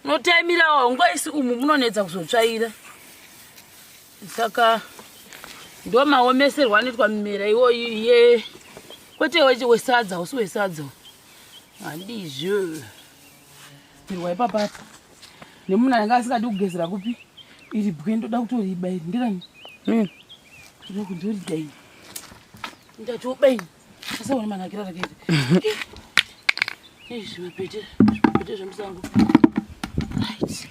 Notaimirawo ngoisi umu munonetsa kuzotsvaira. Saka ndo maomeserwa anoitwa mimera iwoyi ye kwete wesadza usi wesadza. Handizvo. Mirwa ipapapa. Nemunhu anga asingadi kugezera kupi iri bwe ndoda kutoriba iri ndirani. Ndoda kundorida iri. Ndatobai. Sasa wana manakira rakete. Zvimapete zvemusango. Right.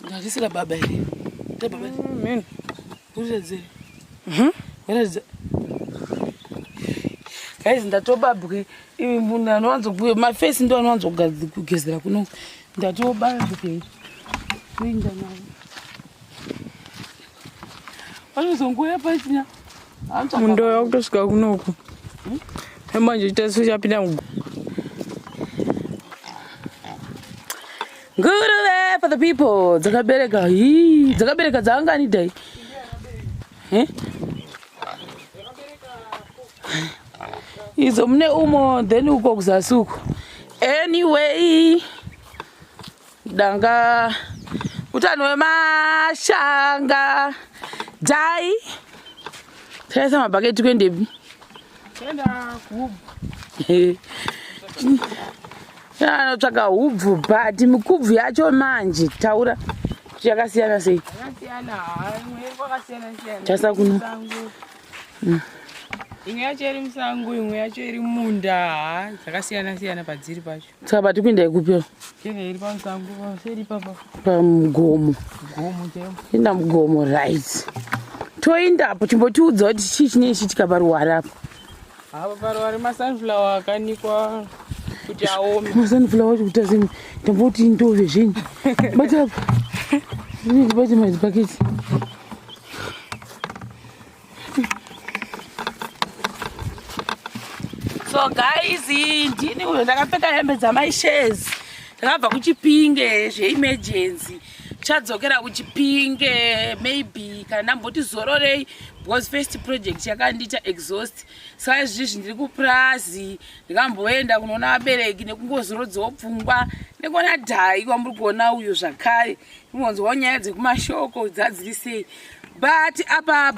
Ndarisira baba iri. Baba iri. Uzedzere. Waradza. Guys, ndatobabwe munhu anowanzo maface ndo anowanzo kugezera kuno. Ndatobabwe. Kuinda nawo. Vanozongoya pachina. Mundo yakutosvika kunoku. Manje chitaso chapinda mu. Nguruve for the people. Dzakabereka dzangani dai. Izo mune umo then uko kuzasuku. Anyway, danga utano wemashanga dai. Tesa mabaketi kwendebi. Tenda Hubvu. Anotsvaka Hubvu but mikubvu yacho manje taura kuti yakasiyana sei. Yakasiyana, imwe kwakasiyana siyana. Chasa kuno. Imwe yacho iri musango, imwe yacho iri munda, dzakasiyana siyana padziri pacho. Saka patipinda ikupira. Kene iri pamusango, seri papa. Pamugomo. Gomo chemo. Inda mugomo right. Toindapo chimbotiudza kuti chii chinoitika paruware apo. Apa paruware masunflower akanikwa kuti aome. Masunflower kuti kutazini tamboti ndove zvinyi. Bata bata madzibaketi. So guys, ndini uyo ndakapfeka hembe dzamaishes. Ndakabva kuchipinge zveemergency. Chadzokera kuchipinge maybe kana ndamboti zororei because first project yakandita exhaust. Saka izvizvi ndiri kuprazi ndikamboenda kunoona abereki nekungozorodzawo pfungwa nekuona dhai kwamuri kuona uyo zvakare. Ndingonzwawo nyaya dzekumashoko dzadziri sei. But apa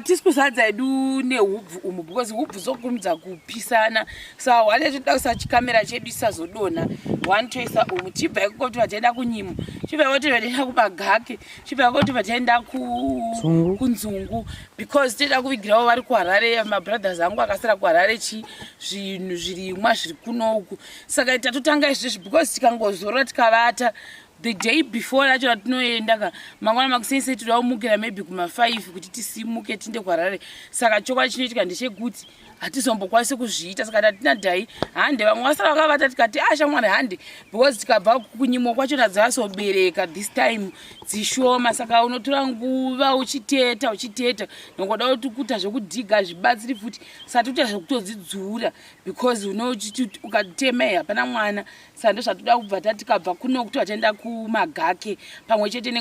tisi kusadza edu neHubvu umu because Hubvu zokurumidza kupisana. Saka wale toda kuisa chikamera chedu isazodonha. One toisa umu chibva ikoti vataenda kunyimo. Chibva ikoti vataenda kumagake. Chibva ikoti vataenda kunzungu because toda kuvigirawo vari kuHarare. Mabrothers angu akasara kuHarare zvinhu zvirimwa zviri kuno uku. Saka tatotanga izvizvi because tikangozorora tikavata. The day before lacho ratinoenda mangwana makusese toda kumukira maybe kuma5 kuti tisimuke tinde kuHarare. Saka chokwadi chinoitika ndechekuti hatizombokwanisi kuzviita. Saka tatina dhai hande vamwe vasara vakavata tikati shamwari hande because tikabva kunyimo kwacho nadzasobereka this time dzishoma. Saka unotora nguva uchiteta nongoda kuti zvekudhiga zvibatsiri futi. Saka toita zvekutodzidzura because unochiti ukatemei hapana mwana. Saka ndozvatoda kubva tikabva kuno kuti vataenda kumagake pamwe chete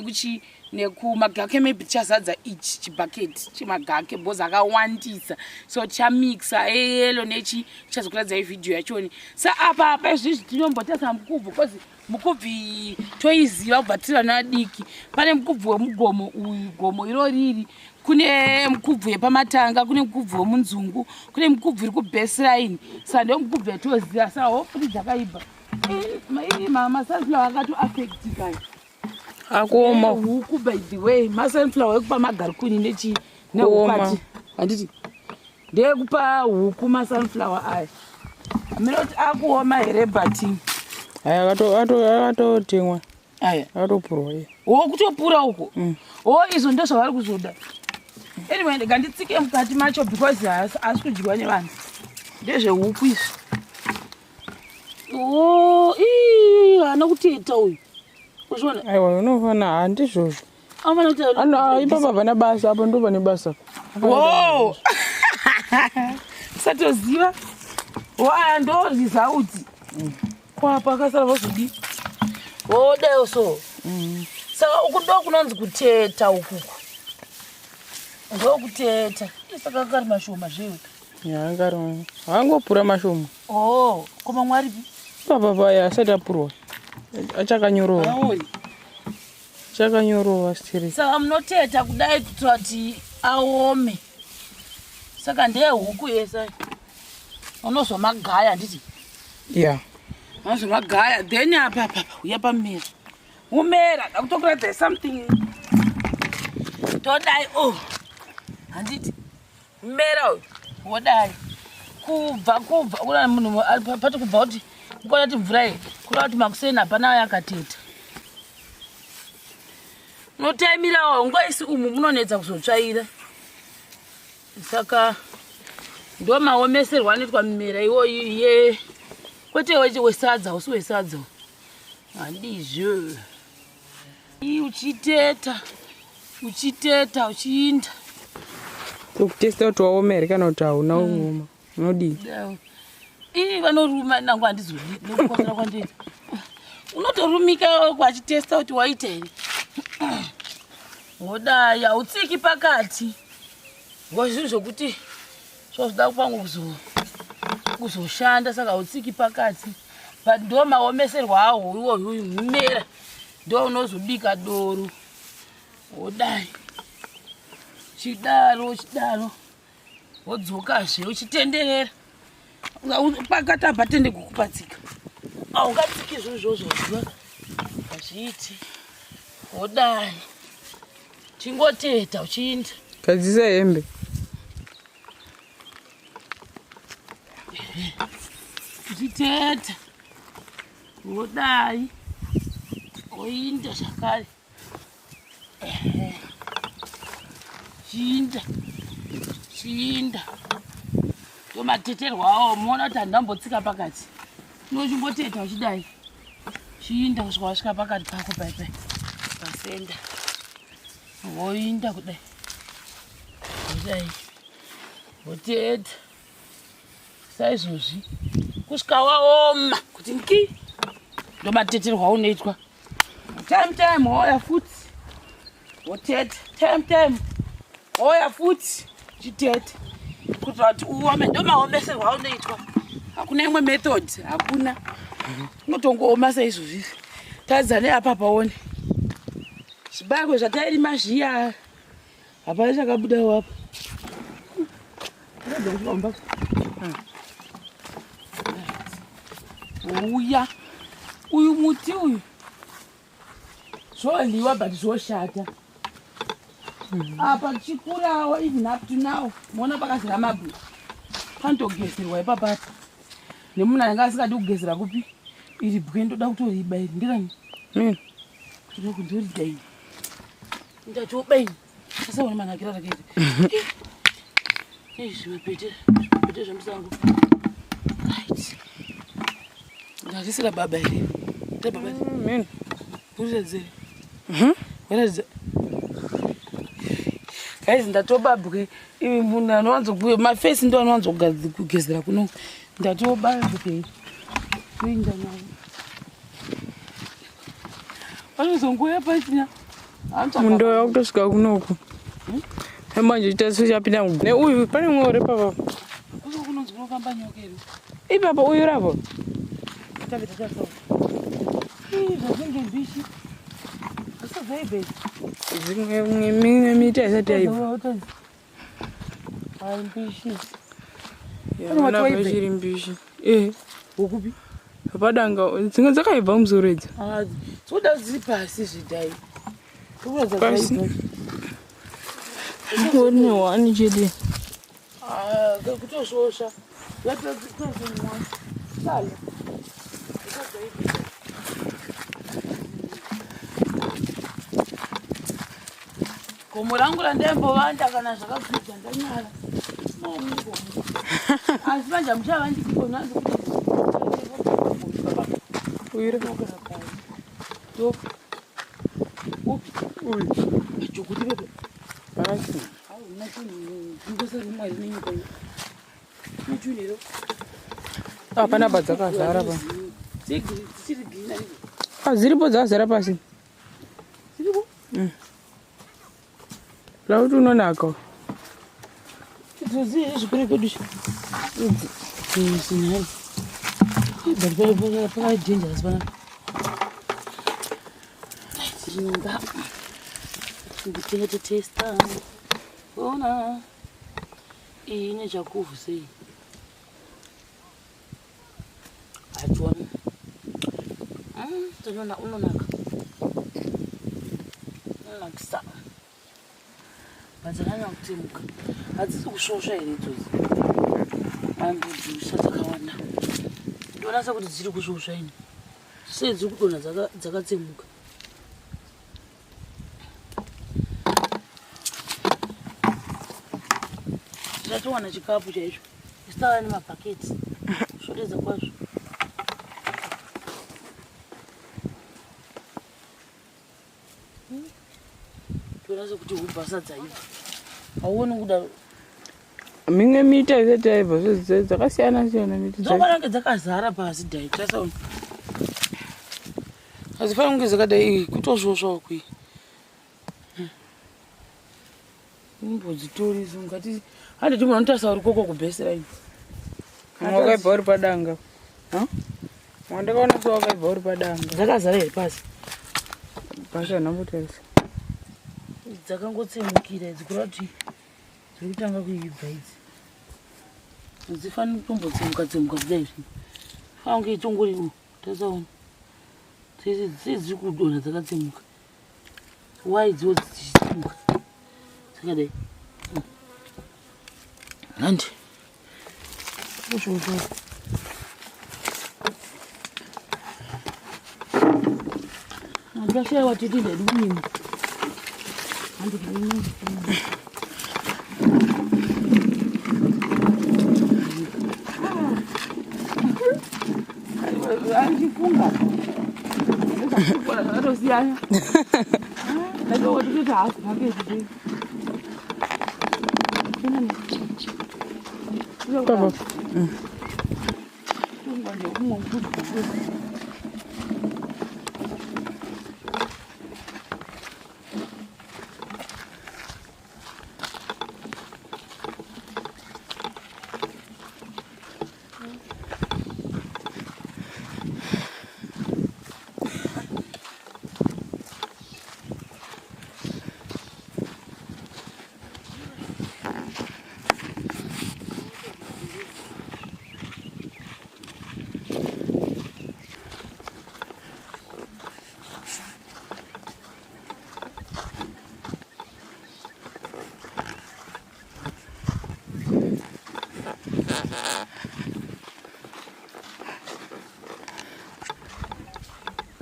nekumagake maybe tichazadza ichi chibhaketi chimagake because akawandisa. So tichamixa eyelo nechi tichazokuratidza ivhidhiyo yachoni. Saka apa izvizvi tinombotesa mukubvu because mukubvu toiziva kubva tiri vana vadiki. Pane mukubvu wemugomo uyu gomo iro riri. Kune mukubvu yepamatanga, kune mukubvu wemunzungu, kune mukubvu iri kubaseline. Saka ndiyo mukubvu yatoziva. Saka hopefully dzakaibva. Masunflower akato affect kai. Akoma. Huku by the way, masunflower ekupa magarikuni nechi neukati. Handiti. Ndekupa huku masunflower aya. Minoti akuoma here bati. Aya akatotemwa. Aya. Akatopurwa. Kutopura uko. Izvo ndizvo vari kuzoda. Anyway, ndikanditsike mukati macho because asi kudyiwa nevanhu. Ndezvehuku izvi. Hana kuteta uyu. Uzvona? Aiwa, unofana handizvozvo. Amana kuti ipapa pane basa apo ndo pane basa. Satoziva. Ndoryiza uti. Kwapa akasara vazvidi. Dai so. Saka uku ndo kunonzi kuteta ukuku. Ndokuteta. Saka kari mashoma zvewe. Ya ngaro. Hangopura mashoma. Koma mwaripi? Papa paya asati apurwa. achakanyorowa chakanyorowa stiri saka munoteta kudai kuitira kuti aome. Saka ndehuku yesai unozomagaya handiti? ya unozomagaya then apa uya pamera umera dakutokura there something todai handiti mera uyu wodai kubva kuna munhu pati kubva kuti mukona kuti mvura iyi kuda kuti makuseni hapana yakateta unotaimirawo ngoisi umu munonetsa kuzotsvaira. Saka ndo maomeserwa anoitwa mimera iwoyi kwete wesadza usi wesadza handizvo uchiteta uchiinda tokutesta kuti waoma here kana kuti hauna umoma unodii vanoruma nangu handizodi nokukosera kwandiita unotorumika kwachitesta kuti waita here wodai hautsiki pakati ngozvinhu zvokuti zvozoda kupangu kuzoshanda saka hautsiki pakati but ndo maomeserwa awo iwoyu mumera ndo unozobika doro wodai chidaro wodzokazve uchitenderera pakati apa tende kukupatsika haungatsiki zvozvozvozva hazviiti wodai chingoteta uchiinda gadzisa hembe uchiteta wodai woinda zvakare chiinda tomateterwa awo muona kuti handambotsika pakati unochimboteta uchidai chiinda kusvika wasvika pakati pako paipai pasenda woinda kudai kudai woteta saizvozvi kusvika waoma kuti nki ndomateterwa unoitwa time hoya futi woteta time hoya futi chitete kuitira kuti uome ndomaomeserwa aunoitwa hakuna imwe method hakuna unotongooma saizvozvi tadza neapa paone zvibagwe zvatairima zviya hapana chakabudawo apa uya uyu muti uyu zvoryiwa but zvoshata apa chikurawo even up to now muona pakazara mabwe panotogezerwa ipapapa nemunhu anenge asingadi kugezera kupi iri bwe ndoda kutoriba iri ndirani toda kundoridaini ndatobaini asaona manakira rakaita zvimapete zvemusango right ndatisira baba here baba uriredzere waradza guys ndatobabwe ivi munhu anowanzokuya mafesi ndo anowanzokugezera kuno ndatobabwe kuinda navo vanozongoya patina mundo yakutosvika kunoku emanje chitaso chapinda neuyu pane mweore papa kunonzi kunofamba nyokero ipapa uyu rapo zvazenge mbishi asazvaibhei mimwe miti haisati yaibva mbishi chiri mbishi wokupi padanga dzimwe dzakaibva musoro idzi dzoda dziri pasi zvidhai pasi onewani chete kutosvosva sala gomo rangu randaimbovanda kana zvakakwidza ndanyara maomugomo asi manje muchavandikikonazi kuti hapana padzakazara pa dziripo dzazara pasi lauti unonaka zvipere kwedu sinhari pakadhenjasi panapa Jinga. Ndikuchengete testa. Ona. Ine chakufu sei. Achona. Tinoona unonaka. Unonakisa. Madzakanya kutimuka. Hadzisi kushosha here idzodzo. Ambudzi dzakawanda. Ndionasa kuti dziri kushosha ini. Sei dziri kudonha dzakatsemuka. Ndatowana chikapu chaizvo. Isitava nemabhaketi. Shodedza kwazvo. Ndionasa kuti Hubvu dzaiva. Hauoni kuda Mimwe miti isati yaibva dzakasiyana siyana miti dzofanira dzakazara pasi dai tasaona. Hadzifanira kunge dzakadai kutosvosvawo kui. Imbodzitori ngati handiti munhu anotarisa uri koko kubhesera ini. wakaibva uri padanga. Wandakaona sewakaibva uri padanga. Dzakazara here pasi. Pasi hanambotarisa. Dzakangotsemukira idzi kureva kuti dziri kutanga kuibva idzi. Hadzifaniri kutombotsemuka kudai zvino. Fanira kunge itongori tasaona. Dzese dziri kudonha dzakatsemuka. Why dziwo dzichitsemuka dzakadai? Handi kusvosva handikashayiwa titi ndadi kunyima. Handifunga zvakatosiyana. Ndatooti kuti hasi pakezi Papa.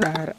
Dara.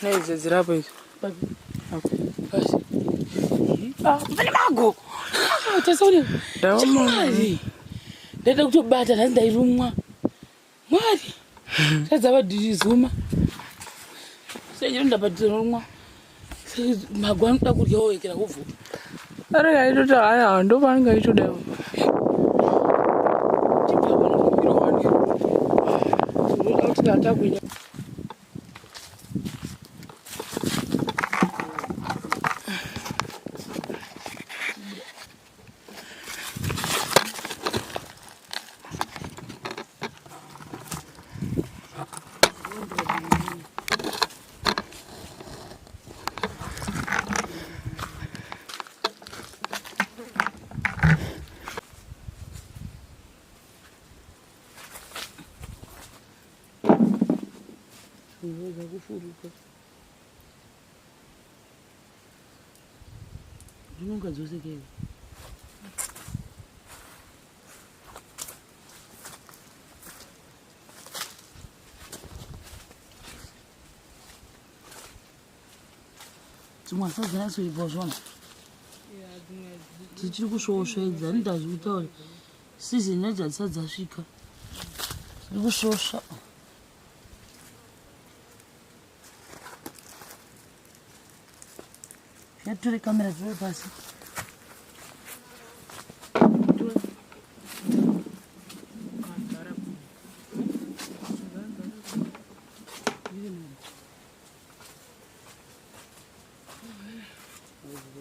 Neze zirapo hizo. Pane mago. Tasauri. Chimari. Ndada kutobata nhasi ndairumwa. Mwari. Tadzava dhirizuma. Sejiro ndabatirumwa. Mago anoda kurya wekera Hubvu. Ari yaitoti haya ndo paanenge aitodawo. kufuruka ndinonga dzosekewe dzimwe hasadzi natsoibva zvona dzichiri kusvosvedza ndazvitaura sizini yacho hadzisati dzasvika dziri kusvosva yatore kamera dziri pasi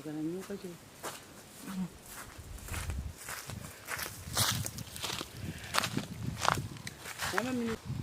kana nyoka che Mama mimi